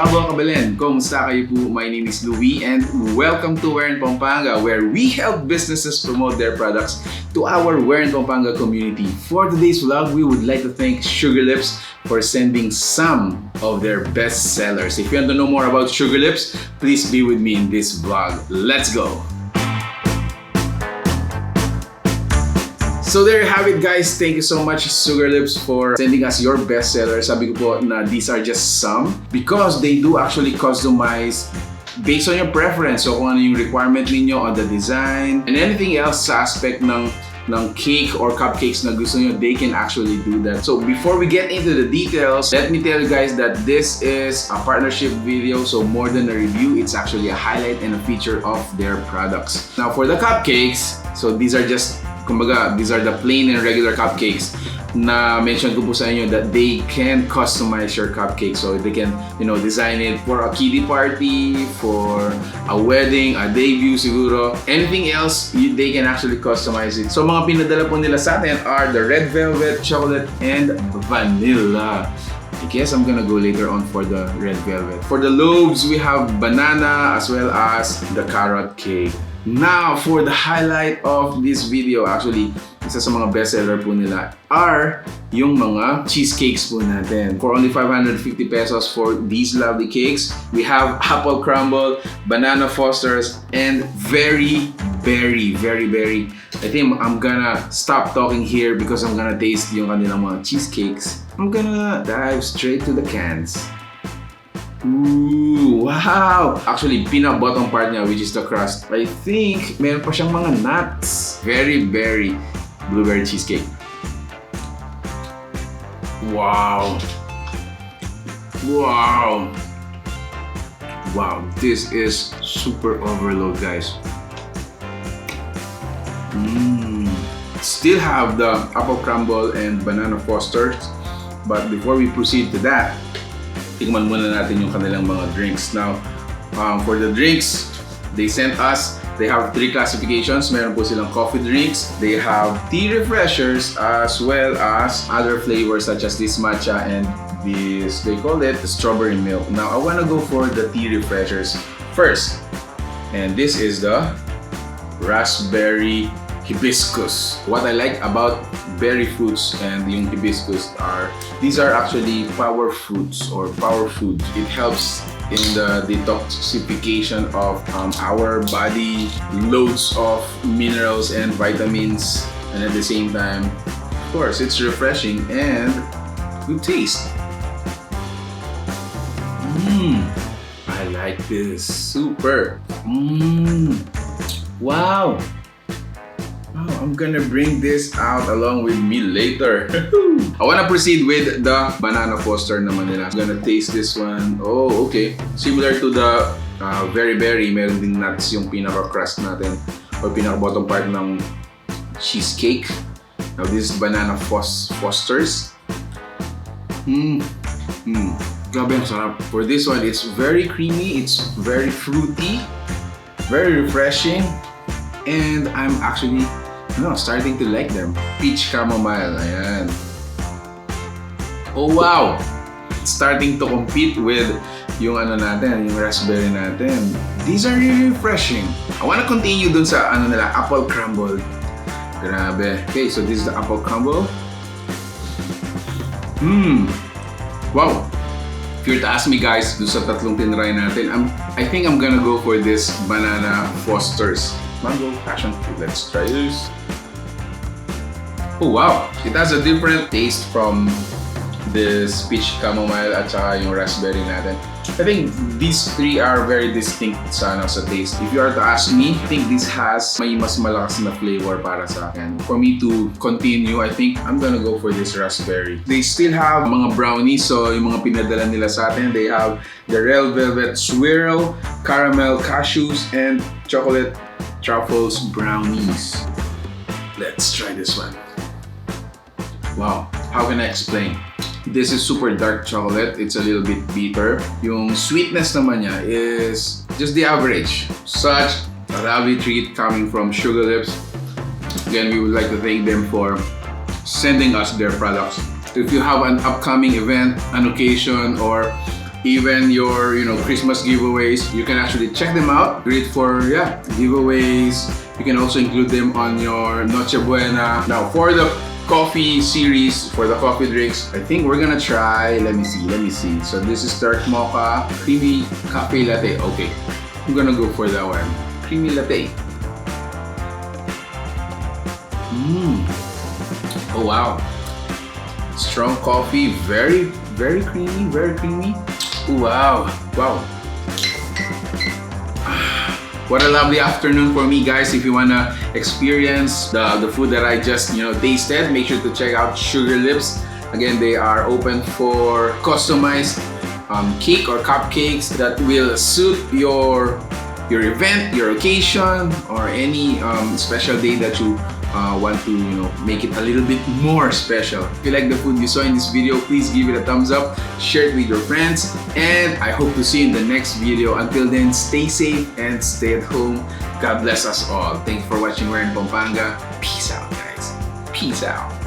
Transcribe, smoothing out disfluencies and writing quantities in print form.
mga kabalen, kumusta kayo po? My name is Louie and welcome to Where in Pampanga, where we help businesses promote their products to our Where in Pampanga community. For today's vlog, we would like to thank Sugarlips for sending some of their best sellers. If you want to know more about Sugarlips, please be with me in this vlog. Let's go! So there you have it, guys. Thank you so much, Sugarlips, for sending us your bestsellers. Sabi ko po na these are just some because they do actually customize based on your preference. So kung ano yung requirement ninyo on the design and anything else sa aspect ng cake or cupcakes na gusto nyo, they can actually do that. So before we get into the details, let me tell you guys that this is a partnership video. So more than a review, it's actually a highlight and a feature of their products. Now for the cupcakes, so these are just kumbaga, these are the plain and regular cupcakes na mention ko po sa inyo that they can customize your cupcake. So they can, you know, design it for a kiddie party, for a wedding, a debut siguro. Anything else, they can actually customize it. So mga pinadala po nila sa atin are the red velvet, chocolate, and vanilla. I guess I'm gonna go later on for the red velvet. For the loaves, we have banana as well as the carrot cake. Now, for the highlight of this video, actually, isa sa mga bestseller po nila are yung mga cheesecakes po natin. For only 550 pesos for these lovely cakes, we have apple crumble, banana fosters, and very, I think I'm gonna stop talking here because I'm gonna taste yung kanilang mga cheesecakes. I'm gonna dive straight to the cans. Ooh, wow! Actually, peanut bottom part niya, which is the crust, I think meron pa siyang mga nuts. Very blueberry cheesecake. Wow! Wow! Wow, this is super overload, guys. Still have the apple crumble and banana fosters, but before we proceed to that, tikman muna natin yung kanilang mga drinks. Now, for the drinks, they sent us, they have 3 classifications. Meron po silang coffee drinks, they have tea refreshers, as well as other flavors such as this matcha and this, they call it strawberry milk. Now, I wanna go for the tea refreshers first. And this is the raspberry hibiscus. What I like about berry fruits and yung hibiscus are, these are actually power fruits or power food. It helps in the detoxification of our body, loads of minerals and vitamins, and at the same time, of course, it's refreshing and good taste. I like this. Super. Wow. I'm gonna bring this out along with me later. I wanna proceed with the banana foster naman nila. I'm gonna taste this one. Oh, okay. Similar to the very meron din nuts yung pinaka-crust natin or pinaka-bottom part ng cheesecake. Now this is banana fosters. Grabe ang sarap. For this one, it's very creamy, it's very fruity, very refreshing, and I'm actually starting to like them. Peach chamomile, ayan. Oh wow! It's starting to compete with yung ano natin, yung raspberry natin. These are really refreshing. I wanna continue dun sa ano nila, apple crumble. Grabe. Okay, so this is the apple crumble. Wow! If you were to ask me, guys, dun sa tatlong tinry natin, I think I'm gonna go for this banana fosters. Mango passion fruit. Let's try this. Oh wow! It has a different taste from this peach chamomile at saka yung raspberry natin. I think these 3 are very distinct sa taste. If you are to ask me, I think this has may mas malakas na flavor para sa akin. For me to continue, I think I'm gonna go for this raspberry. They still have mga brownies, so yung mga pinadala nila sa atin, they have the red velvet swirl, caramel cashews, and chocolate truffles brownies. Let's try this one. Wow, how can I explain? This is super dark chocolate. It's a little bit bitter. Yung sweetness naman niya is just the average. Such a lovely treat coming from Sugarlips. Again, we would like to thank them for sending us their products. If you have an upcoming event, an occasion, or even your Christmas giveaways. You can actually check them out. Great for giveaways. You can also include them on your Noche Buena. Now for the coffee series, for the coffee drinks, I think we're gonna try, let me see. So this is dark mocha, creamy cafe latte. Okay, I'm gonna go for that one. Creamy latte. Oh wow. Strong coffee, very creamy, very creamy. Wow. What a lovely afternoon for me, guys. If you wanna experience the food that I just tasted, make sure to check out Sugarlips. Again, they are open for customized cake or cupcakes that will suit your event, your occasion, or any special day that you want to make it a little bit more special. If you like the food you saw in this video, please give it a thumbs up, share it with your friends, and I hope to see you in the next video. Until then, stay safe and stay at home. God bless us all. Thank you for watching. We're in Pampanga. Peace out, guys. Peace out.